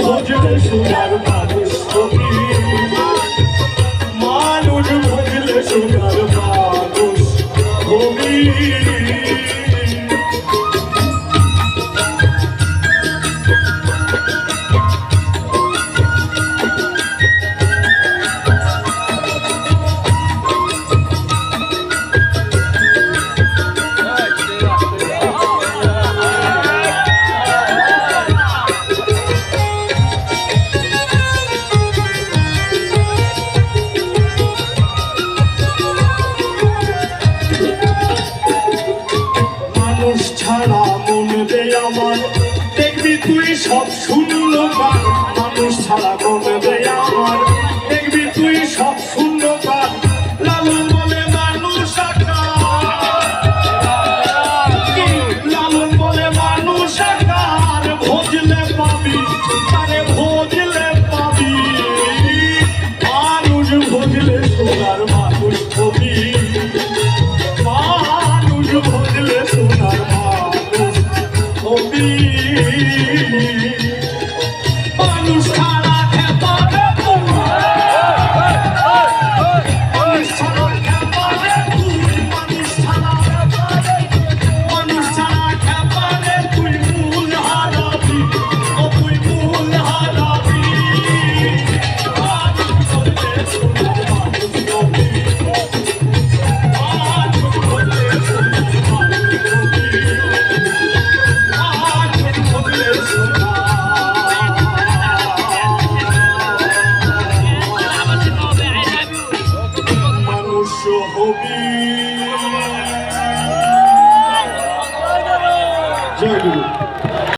ভজলে সোনার মানুষ হবি, মানুষ ভজলে সোনার মানুষ হবি। ছাড়া মন দে আমার, দেখবি তুই সব শূন্য পান। মানুষ ছাড়া মন দে আমার, দেখবি তুই সব শূন্য পান। লালন বলে মানুষ আকার, লালন বলে মানুষ আকার, ভজলে পাবি আরে ভজলে পাবি। মানুষ ভজলে সোনার মানুষ হবি, মানুষ ভজলে সোনার মানুষ ছাড়া খেপারে মানুষ ছাড়া খেপারে তুই, মানুষ ছাড়া খেপারে তুই মূল হারাবি, ও তুই মূল হারাবি। মানুষ ভজলে সোনার মানুষ হবি, মানুষ ভজলে সোনার মানুষ হবি। মানুষ হবি।